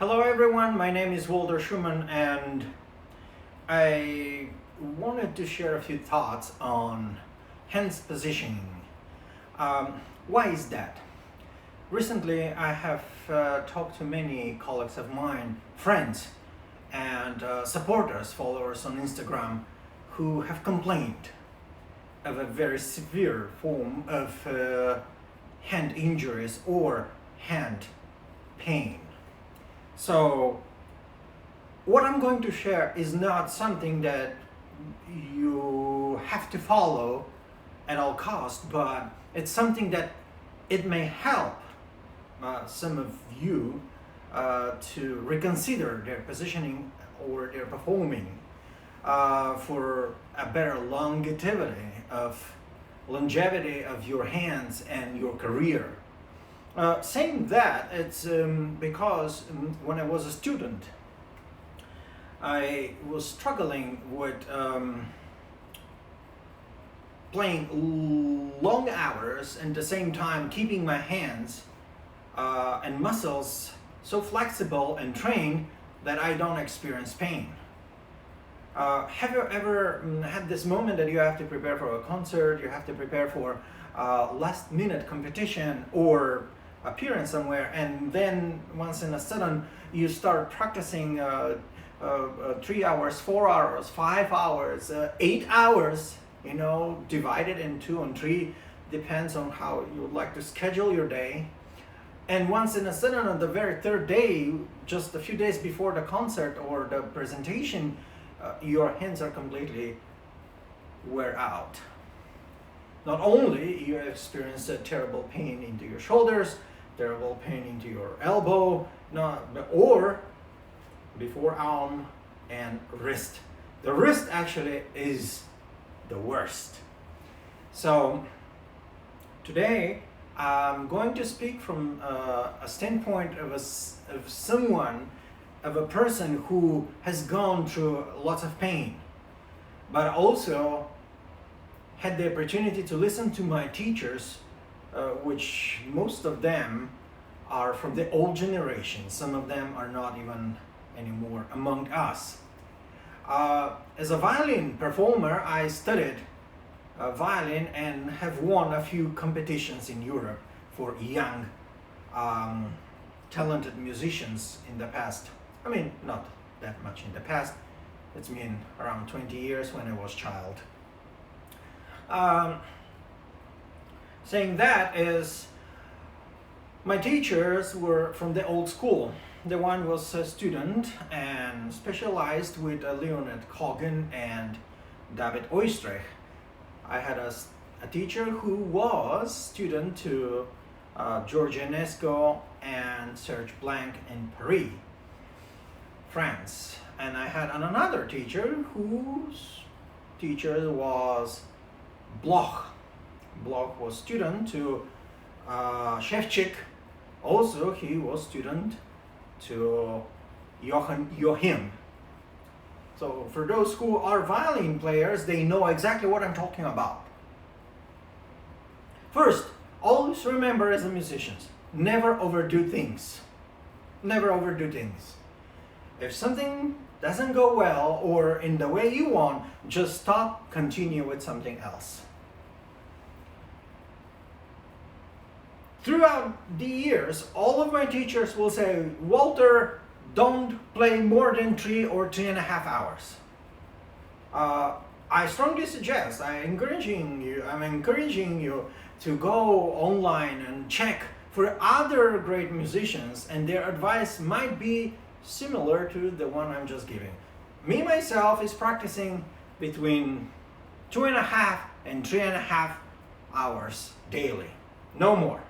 Hello everyone, my name is Walter Schumann and I wanted to share a few thoughts on hands positioning. Why is that? Recently I have talked to many colleagues of mine, friends and supporters, followers on Instagram who have complained of a very severe form of hand injuries or hand pain. So what I'm going to share is not something that you have to follow at all costs, but it's something that it may help some of you to reconsider their positioning or their performing for a better longevity of your hands and your career. Saying that, it's because when I was a student, I was struggling with playing long hours and at the same time keeping my hands and muscles so flexible and trained that I don't experience pain. Have you ever had this moment that you have to prepare for a concert, you have to prepare for last minute competition or appearance somewhere, and then once in a sudden you start practicing 3 hours, 4 hours, 5 hours, 8 hours, divided in 2 and 3, depends on how you would like to schedule your day. And once in a sudden on the very third day, just a few days before the concert or the presentation, your hands are completely wear out. Not only you experience a terrible pain into your shoulders, terrible pain into your elbow, or before arm and wrist. The wrist actually is the worst. So today I'm going to speak from a standpoint of a person who has gone through lots of pain, but also had the opportunity to listen to my teachers, which most of them are from the old generation. Some of them are not even anymore among us. As a violin performer, I studied violin and have won a few competitions in Europe for young, talented musicians in the past. I mean, not that much in the past. It's been around 20 years when I was a child. Saying that is, my teachers were from the old school. The one was a student and specialized with Leonard Cohen and David Oistrakh. I had a teacher who was student to George Enesco and Serge Blanc in Paris, France. And I had another teacher whose teacher was Bloch. Bloch was student to Shevchik. Also, he was student to Joachim. So for those who are violin players, they know exactly what I'm talking about. First, always remember as a musician, never overdo things. Never overdo things. If something doesn't go well or in the way you want, just stop, continue with something else. Throughout the years, all of my teachers will say, Walter, don't play more than 3 or 3.5 hours. I strongly suggest, I'm encouraging you to go online and check for other great musicians, and their advice might be similar to the one I'm just giving. Me, myself, is practicing between 2.5 and 3.5 hours daily, no more.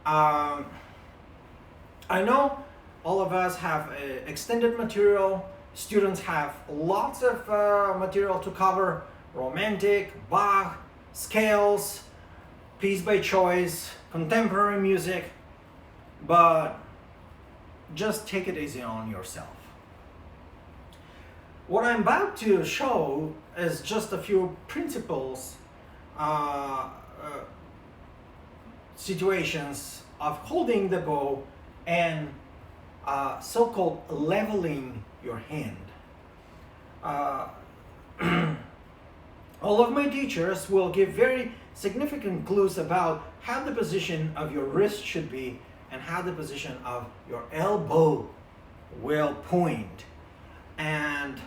I know all of us have extended material. Students have lots of material to cover: romantic, Bach, scales, piece by choice, contemporary music, but just take it easy on yourself. What I'm about to show is just a few principles, situations of holding the bow and so-called leveling your hand. Uh, all of my teachers will give very significant clues about how the position of your wrist should be and how the position of your elbow will point. And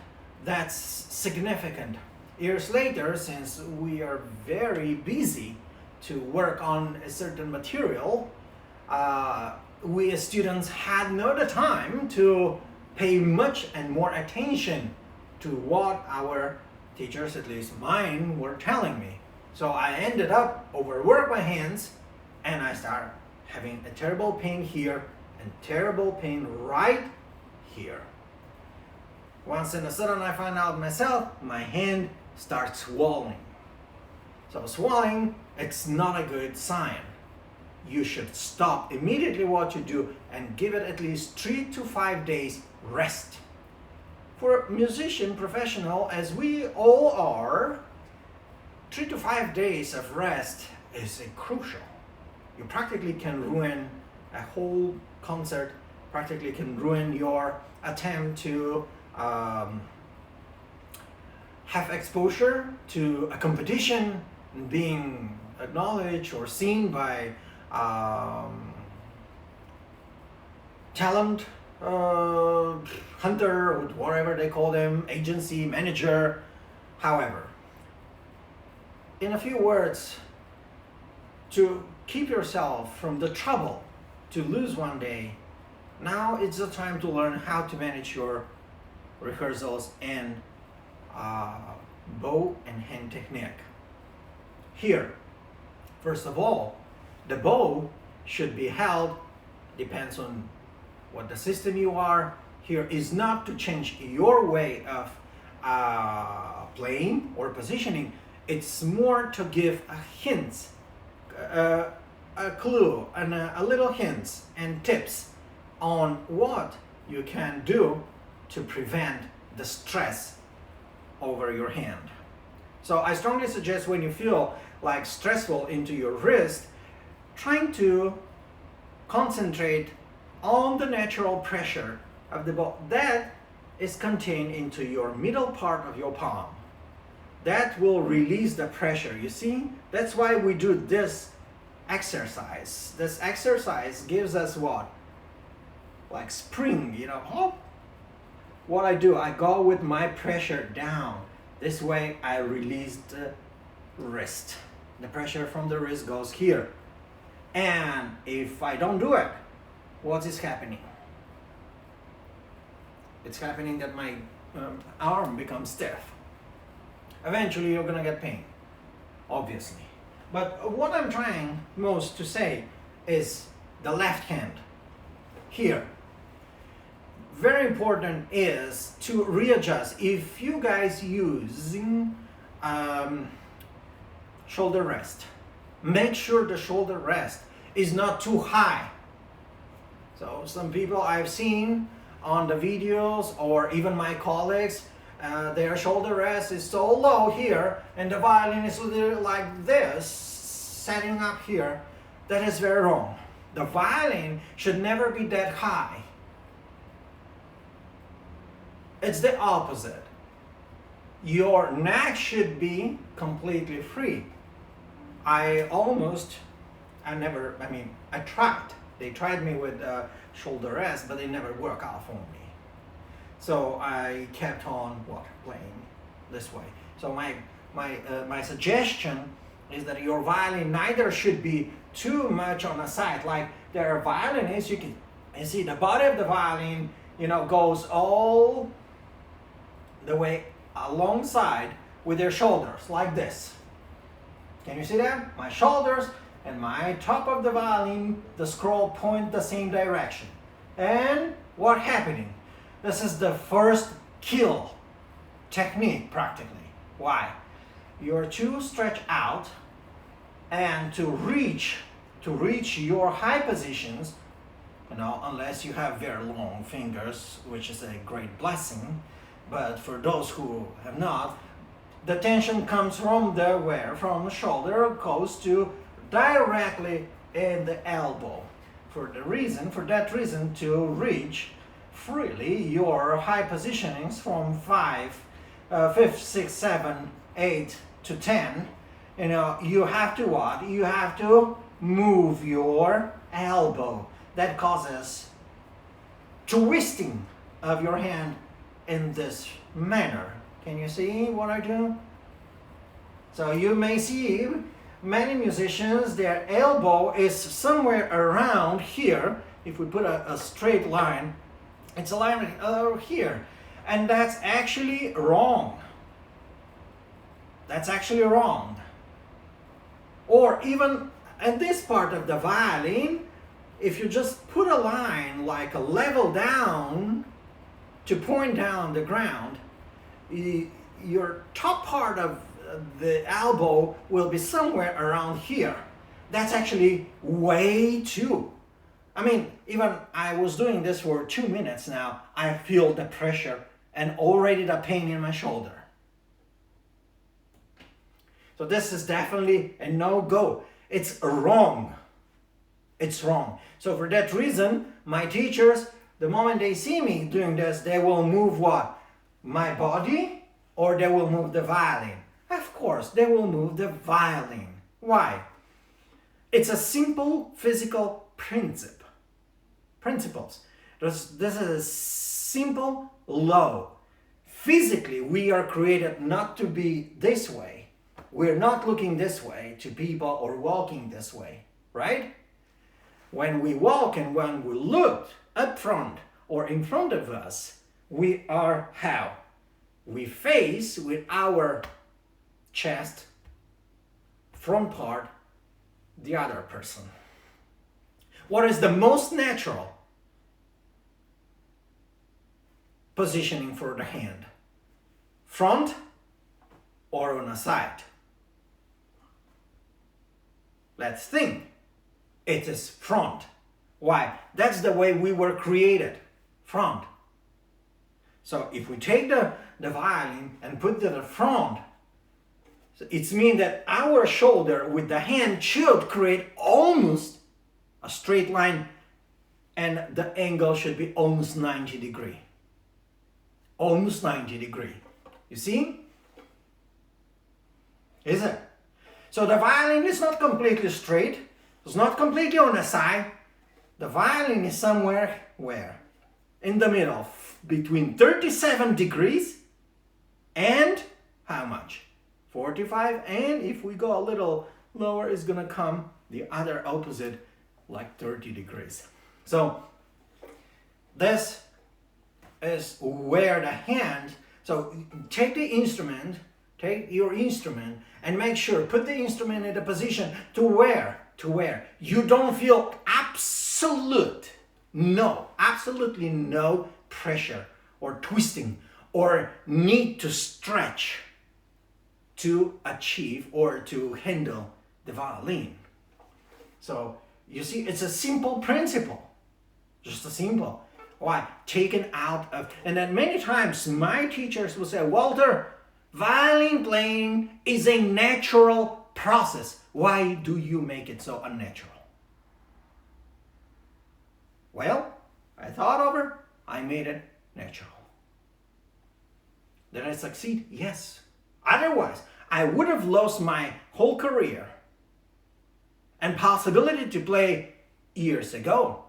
that's significant. Years later, since we are very busy to work on a certain material, we as students had not the time to pay much and more attention to what our teachers, at least mine, were telling me. So I ended up overwork my hands, and I started having a terrible pain here and terrible pain right here. Once in a sudden I find out myself, my hand starts swelling. So swelling, it's not a good sign. You should stop immediately what you do and give it at least 3 to 5 days rest. For a musician professional, as we all are, 3 to 5 days of rest is crucial. You practically can ruin a whole concert, practically can ruin your attempt to have exposure to a competition, being acknowledged or seen by talent hunter, or whatever they call them, agency, manager. However, in a few words, to keep yourself from the trouble to lose one day, now it's the time to learn how to manage your rehearsals and bow and hand technique. Here, first of all, the bow should be held, depends on what the system you are. Here is not to change your way of playing or positioning. It's more to give a hint, a clue, and a little hints and tips on what you can do to prevent the stress over your hand. So I strongly suggest, when you feel like stressful into your wrist, trying to concentrate on the natural pressure of the bow that is contained into your middle part of your palm. That will release the pressure. You see, that's why we do this exercise. This exercise gives us what? Like spring, you know. Oh, what I do, I go with my pressure down. This way I release the wrist. The pressure from the wrist goes here. And if I don't do it, what is happening? It's happening that my arm becomes stiff. Eventually you're gonna get pain, obviously. But what I'm trying most to say is the left hand. Here, very important is to readjust. If you guys using shoulder rest, make sure the shoulder rest is not too high. So some people I've seen on the videos, or even my colleagues, their shoulder rest is so low here, and the violin is literally like this, setting up here. That is very wrong. The violin should never be that high. It's the opposite. Your neck should be completely free. I tried. They tried me with shoulder rest, but they never work out for me. So I kept on playing this way. So my suggestion is that your violin neither should be too much on the side. Like there are violinists, you see the body of the violin, goes all the way alongside with their shoulders, like this. Can you see that? My shoulders and my top of the violin, the scroll point the same direction. And what happening? This is the first kill technique practically. Why? You're too stretched out, and to reach your high positions, unless you have very long fingers, which is a great blessing, but for those who have not, the tension comes from from the shoulder, goes to directly in the elbow. for that reason, to reach freely your high positionings from 5th, 6th, 7th, 8th to 10, you have to what? You have to move your elbow. That causes twisting of your hand in this manner. Can you see what I do? So you may see many musicians, their elbow is somewhere around here. If we put a straight line, it's a line here. And that's actually wrong. That's actually wrong. Or even at this part of the violin, if you just put a line like a level down to point down the ground, your top part of the elbow will be somewhere around here. That's actually way too. I mean, even I was doing this for 2 minutes now, I feel the pressure and already the pain in my shoulder. So this is definitely a no-go. It's wrong. It's wrong. So for that reason, my teachers, the moment they see me doing this, they will move what? My body, or they will move the violin. Of course, they will move the violin. Why? It's a simple physical principles. This is a simple law. Physically, we are created not to be this way. We're not looking this way to people or walking this way, right? When we walk and when we look up front or in front of us, we are how? We face with our chest, front part, the other person. What is the most natural positioning for the hand? Front or on a side? Let's think. It is front. Why? That's the way we were created. Front. So if we take the violin and put it in the front, it means that our shoulder with the hand should create almost a straight line, and the angle should be almost 90 degrees. Almost 90 degrees. You see? Is it? So the violin is not completely straight. It's not completely on the side. The violin is somewhere where? In the middle, between 37 degrees and how much? 45, and if we go a little lower, it's gonna come the other opposite, like 30 degrees. So this is where the hand, so take your instrument and make sure, put the instrument in the position to where you don't feel absolutely no pressure or twisting or need to stretch to achieve or to handle the violin. So you see, it's a simple principle, just a simple. Why? Taken out of, and then many times my teachers will say, Walter, violin playing is a natural process. Why do you make it so unnatural? Well, I thought over, I made it natural. Did I succeed? Yes. Otherwise, I would have lost my whole career and possibility to play years ago.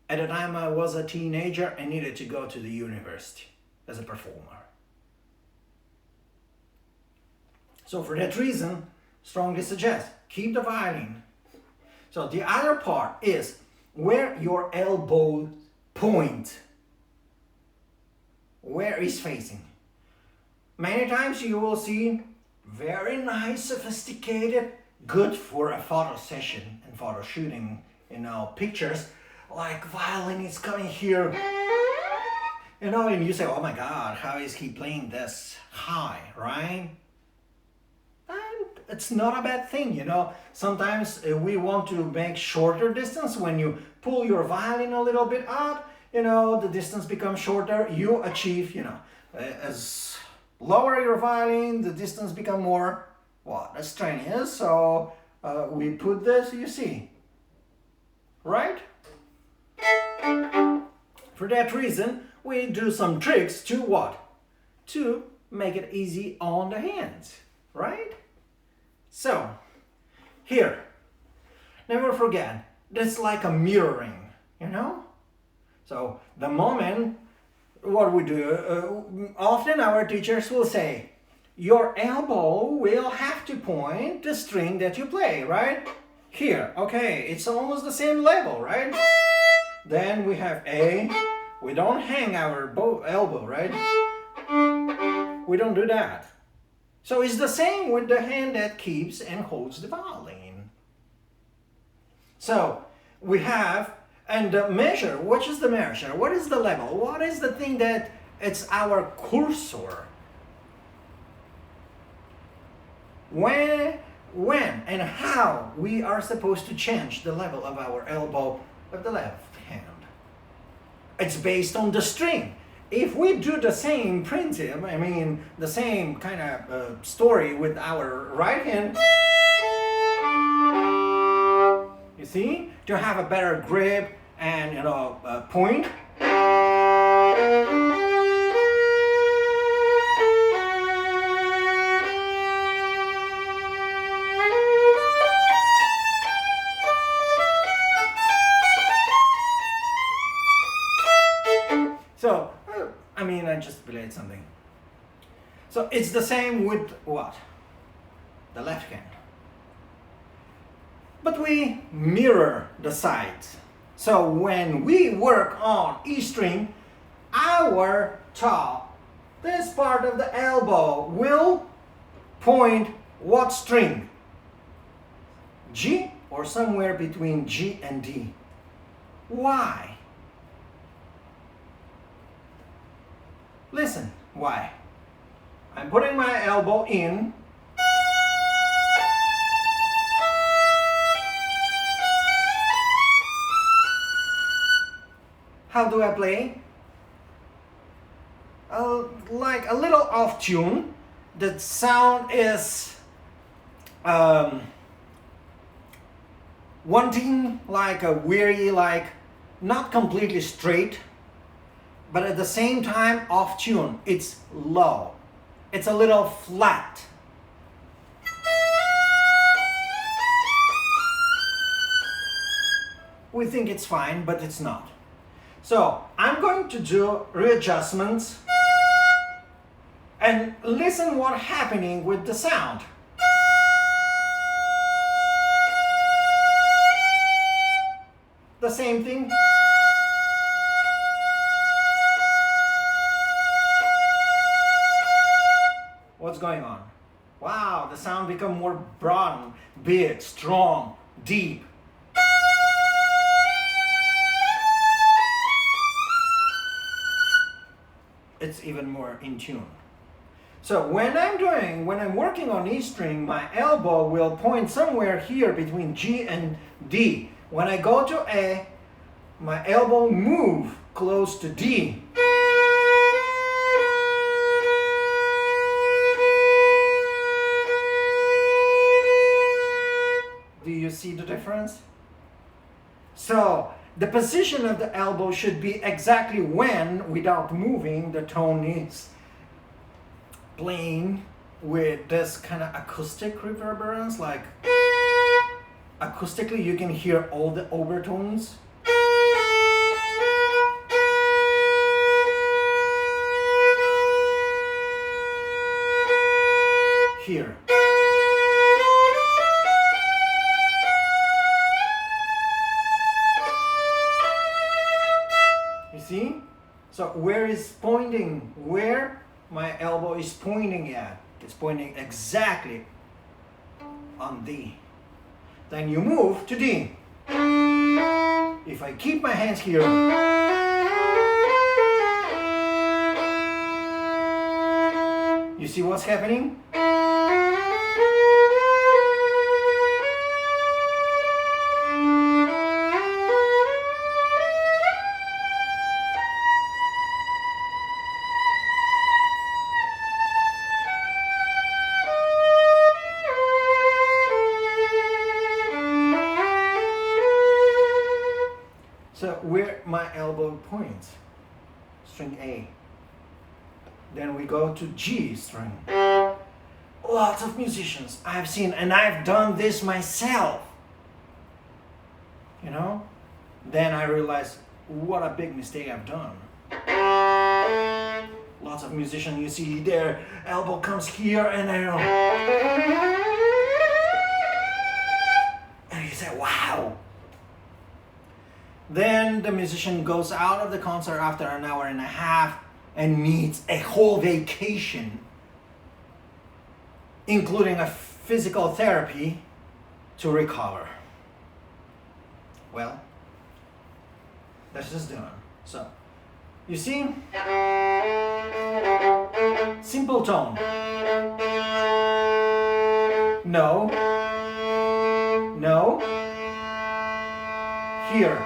At the time I was a teenager and needed to go to the university as a performer. So for that reason, strongly suggest, keep the violin. So the other part is where your elbow point, where is facing. Many times you will see very nice, sophisticated, good for a photo session and photo shooting, pictures, like violin is coming here, and you say, oh my God, how is he playing this high, right? And it's not a bad thing, Sometimes we want to make shorter distance. When you pull your violin a little bit up, the distance becomes shorter. You achieve, as lower your violin, the distance become more, strenuous. So we put this, you see, right? For that reason, we do some tricks to what? To make it easy on the hands, right? So, here, never forget, that's like a mirroring, you know? So, the moment, what we do, often our teachers will say, your elbow will have to point the string that you play, right? Here, okay, it's almost the same level, right? Then we have A. We don't hang our elbow, right? We don't do that. So it's the same with the hand that keeps and holds the violin. So we have, and the measure, what is the measure? What is the level? What is the thing that it's our cursor? When and how we are supposed to change the level of our elbow of the left hand. It's based on the string. If we do the same principle, I mean the same kind of story with our right hand, you see, to have a better grip and point. So, I just played something. So it's the same with what? The left hand. But we mirror the sides. So when we work on E string, our top, this part of the elbow will point what string? G or somewhere between G and D. Why? Listen, why? I'm putting my elbow in. How do I play? Like a little off tune. The sound is wanting, like a weary, like not completely straight, but at the same time off tune. It's low. It's a little flat. We think it's fine, but it's not. So I'm going to do readjustments and listen what's happening with the sound. The same thing. What's going on? Wow, the sound become more broad, big, strong, deep. It's even more in tune. So when I'm working on E string, my elbow will point somewhere here between G and D. When I go to A, my elbow move close to D. Do you see the difference? So the position of the elbow should be exactly when, without moving, the tone is playing with this kind of acoustic reverberance, like acoustically you can hear all the overtones. Here. You see? So where is pointing? Where my elbow is pointing at? It's pointing exactly on D. Then you move to D. If I keep my hands here, you see what's happening? So where my elbow points. string A. Then we go to G string. Lots of musicians I've seen, and I've done this myself. You know? Then I realized what a big mistake I've done. Lots of musicians, you see their elbow comes here and I know. And you say, wow. Then the musician goes out of the concert after an hour and a half and needs a whole vacation, including a physical therapy to recover. Well, that's just done. So, you see, simple tone. No, no, here.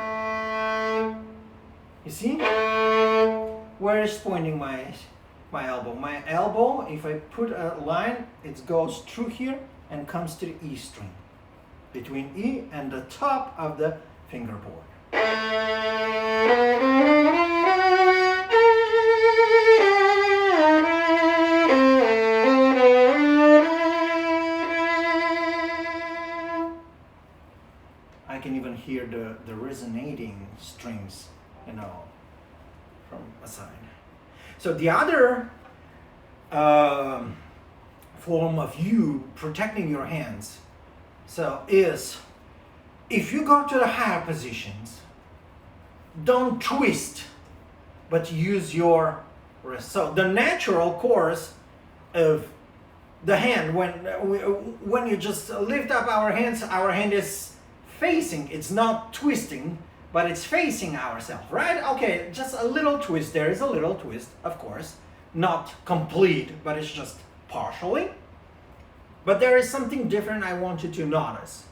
You see? Where is pointing my elbow? My elbow, if I put a line, it goes through here and comes to the E string, between E and the top of the fingerboard. I can even hear the resonating strings, you know, from a side. So the other form of you protecting your hands is if you go to the higher positions, don't twist, but use your wrist. So the natural course of the hand, when you just lift up our hand is facing, it's not twisting, but it's facing ourselves, right? Okay, just a little twist. There is a little twist, of course, not complete, but it's just partially. But there is something different I want you to notice.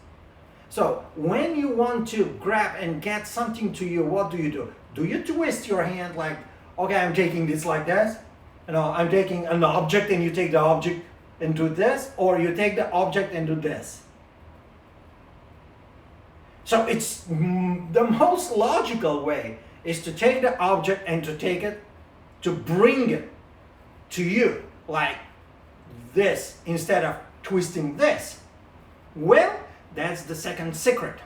So when you want to grab and get something to you, what do? Do you twist your hand like, okay, I'm taking this like this? You know, I'm taking an object and you take the object and do this, or you take the object and do this? So it's the most logical way is to take the object and to take it, to bring it to you like this instead of twisting this. Well, that's the second secret.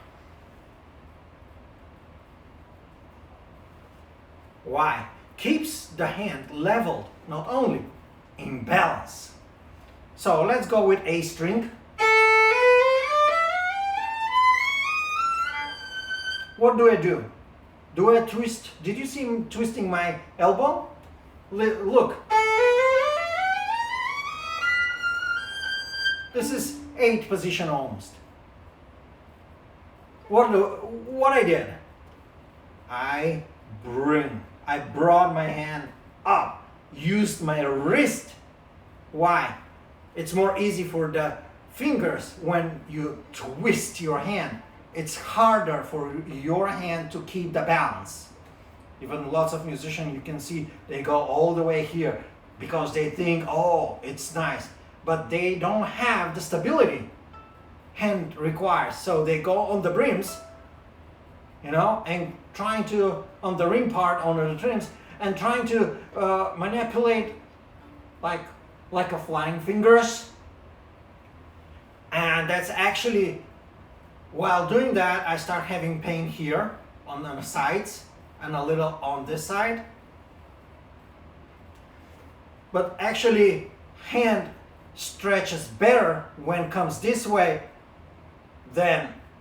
Why? Keeps the hand leveled, not only in balance. So let's go with A string. What do? Do I twist? Did you see me twisting my elbow? Look. This is 8th position almost. What I did? I brought my hand up, used my wrist. Why? It's more easy for the fingers when you twist your hand. It's harder for your hand to keep the balance. Even lots of musicians, you can see, they go all the way here because they think, oh, it's nice. But they don't have the stability hand requires. So they go on the brims, you know, and trying to, on the rim part, on the trims, and trying to manipulate like a flying fingers. And that's actually, while doing that, I start having pain here on the sides and a little on this side. But actually, hand stretches better when it comes this way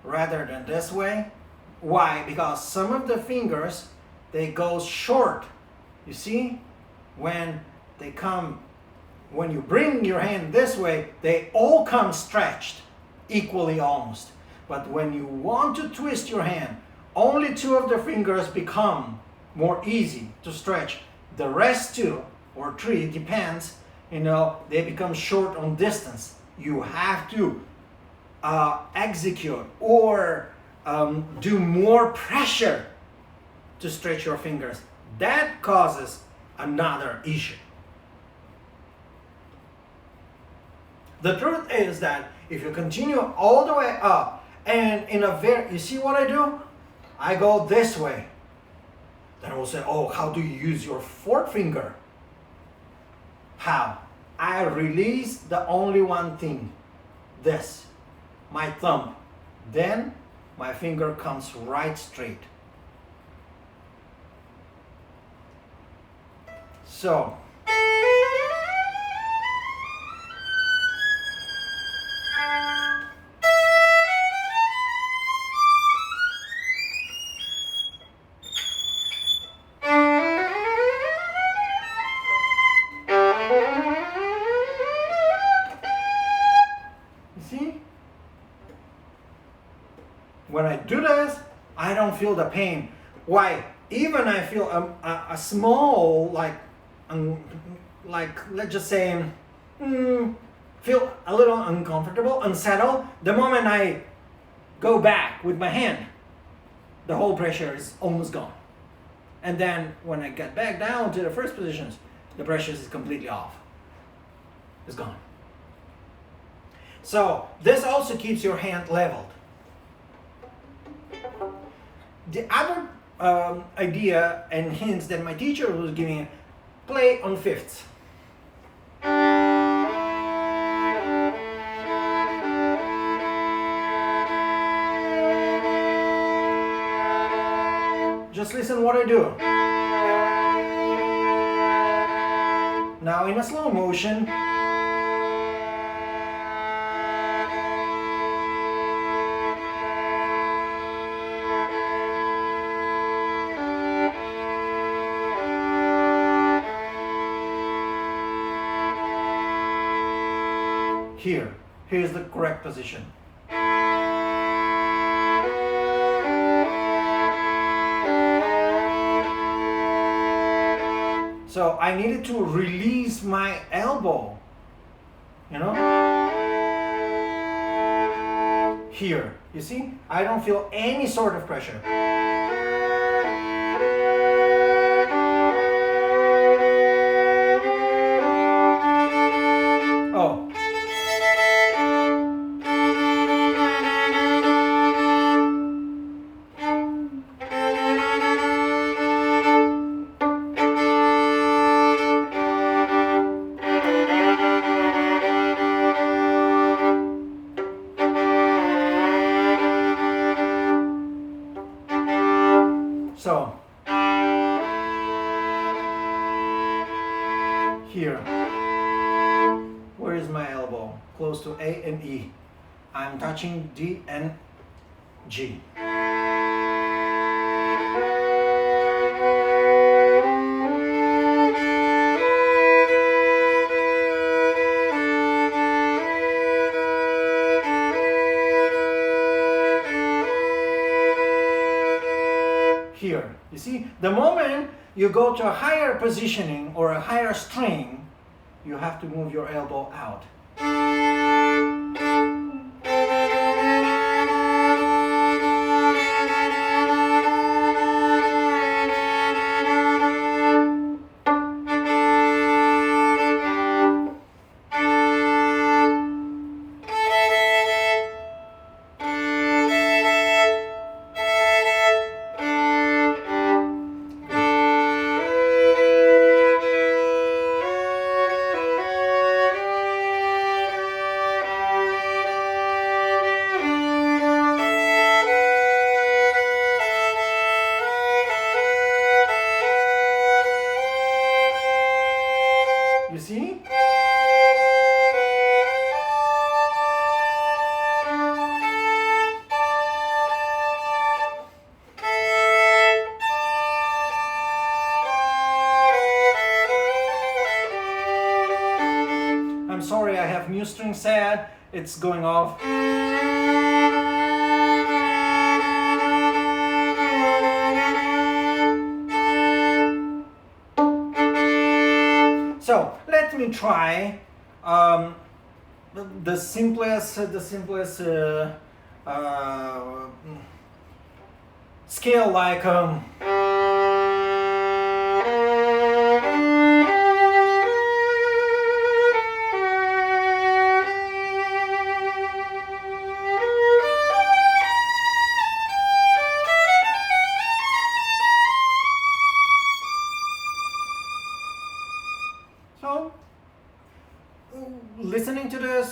rather than this way. Why? Because some of the fingers, they go short. You see? When you bring your hand this way, they all come stretched equally almost. But when you want to twist your hand, only 2 of the fingers become more easy to stretch. The rest 2 or 3, depends, you know, they become short on distance. You have to execute or do more pressure to stretch your fingers. That causes another issue. The truth is that if you continue all the way up and you see what I do? I go this way. Then I will say, oh, how do you use your fourth finger? How? I release the only one thing, this, my thumb. Then my finger comes right straight. So, when I do this, I don't feel the pain. Why? Even I feel a small, like let's just say, feel a little uncomfortable, unsettled. The moment I go back with my hand, the whole pressure is almost gone. And then when I get back down to the first positions, the pressure is completely off. It's gone. So this also keeps your hand leveled. The other idea and hints that my teacher was giving, play on fifths. Just listen what I do. Now in a slow motion. Here's the correct position. So I needed to release my elbow, you know? Here, you see? I don't feel any sort of pressure. Oh. So, here, where is my elbow? Close to A and E. I'm touching D and G. Here, you see, the moment you go to a higher positioning or a higher string, you have to move your elbow out. You see? I'm sorry, I have new string set. It's going off. So let me try the simplest scale, like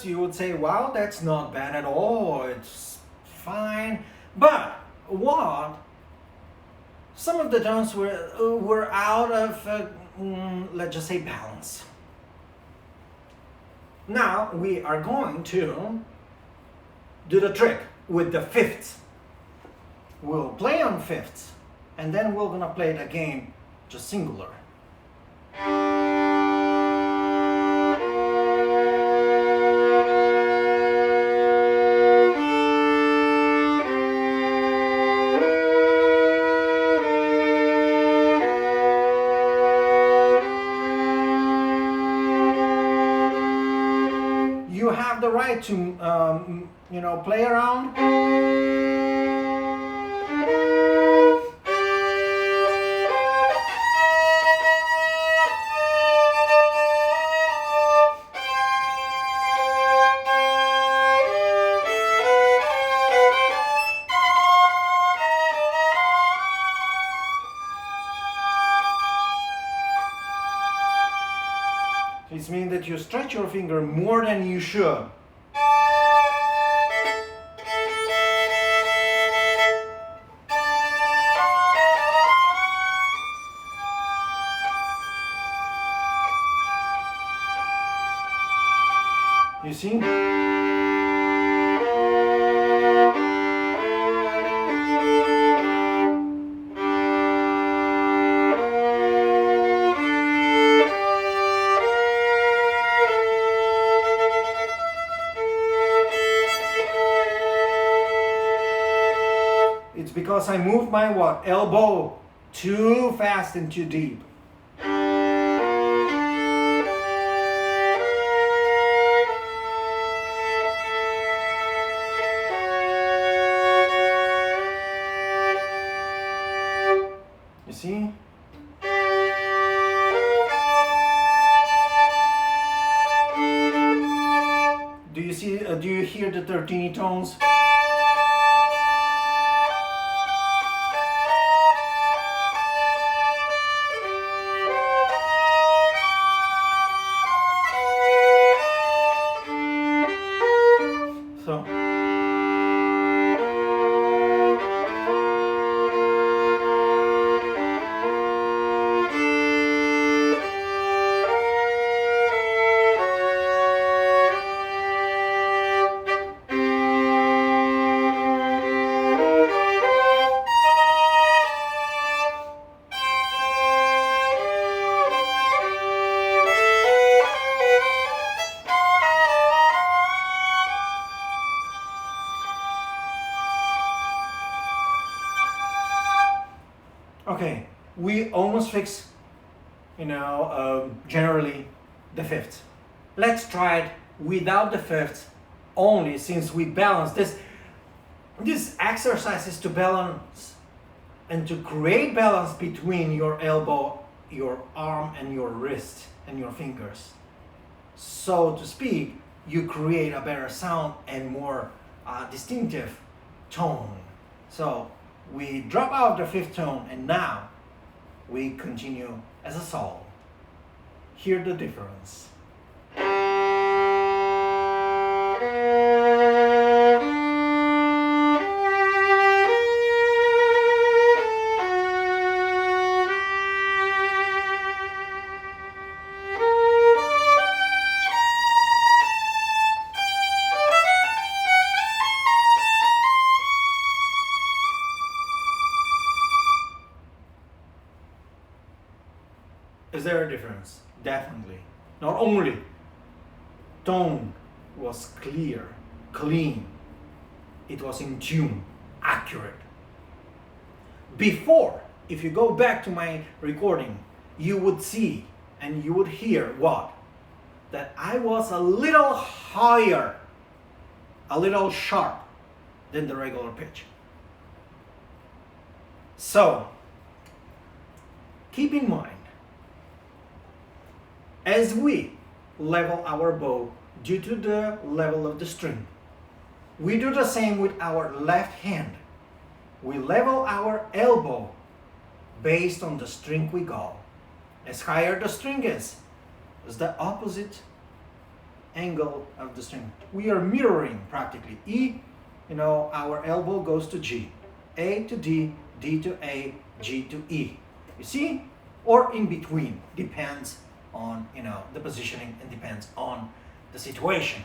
first you would say, wow, that's not bad at all, it's fine. But what? Some of the tones were out of, let's just say, balance. Now we are going to do the trick with the fifths. We'll play on fifths, and then we're gonna play it again, just singular. You have the right to, play around. It means that you stretch your finger more than you should. You see? It's because I moved my what? Elbow too fast and too deep. You see? Do you see? Do you hear the 13 tones? So. Okay, we almost fix, generally the fifth. Let's try it without the fifth only, since we balance this. This exercise is to balance and to create balance between your elbow, your arm, and your wrist and your fingers. So to speak, you create a better sound and more distinctive tone. So we drop out the fifth tone, and now we continue as a solo. Hear the difference. Is there a difference? Definitely. Not only tone was clear, clean, it was in tune, accurate. Before, if you go back to my recording, you would see and you would hear what? That I was a little higher, a little sharp than the regular pitch. So, keep in mind, as we level our bow due to the level of the string, we do the same with our left hand. We level our elbow based on the string we go. As higher the string is the opposite angle of the string. We are mirroring practically. E, our elbow goes to G, A to D, D to A, G to E. You see? Or in between, depends on the positioning and depends on the situation.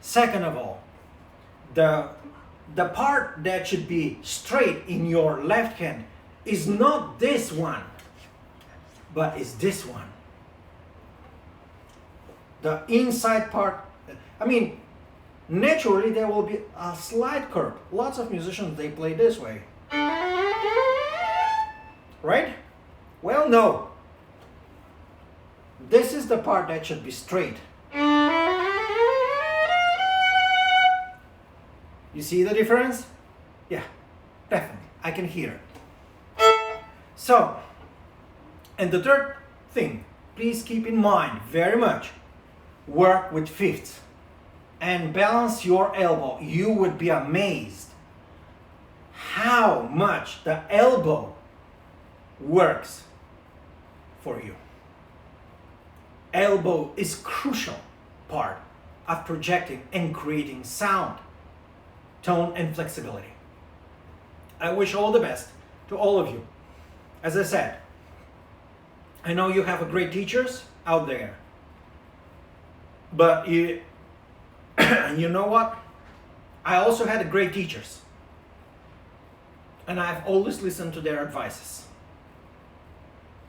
Second of all, the part that should be straight in your left hand is not this one, but is this one. The inside part, naturally there will be a slight curve. Lots of musicians, they play this way. Right? Well, no. This is the part that should be straight. You see the difference? Yeah, definitely. I can hear it. So, and the third thing, please keep in mind very much, work with fifths and balance your elbow. You would be amazed how much the elbow works for you. Elbow is crucial part of projecting and creating sound, tone, and flexibility. I wish all the best to all of you. As I said, I know you have great teachers out there, but you know what? I also had great teachers, and I've always listened to their advices.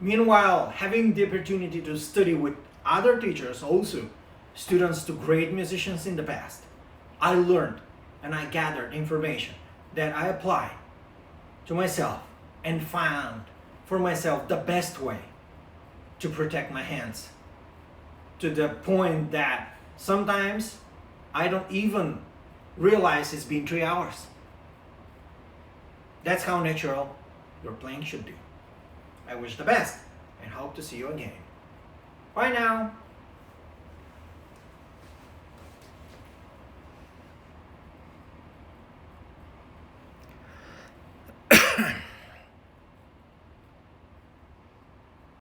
Meanwhile, having the opportunity to study with other teachers, also students to great musicians in the past, I learned and I gathered information that I apply to myself and found for myself the best way to protect my hands, to the point that sometimes I don't even realize it's been 3 hours. That's how natural your playing should be. I wish the best and hope to see you again. Bye now.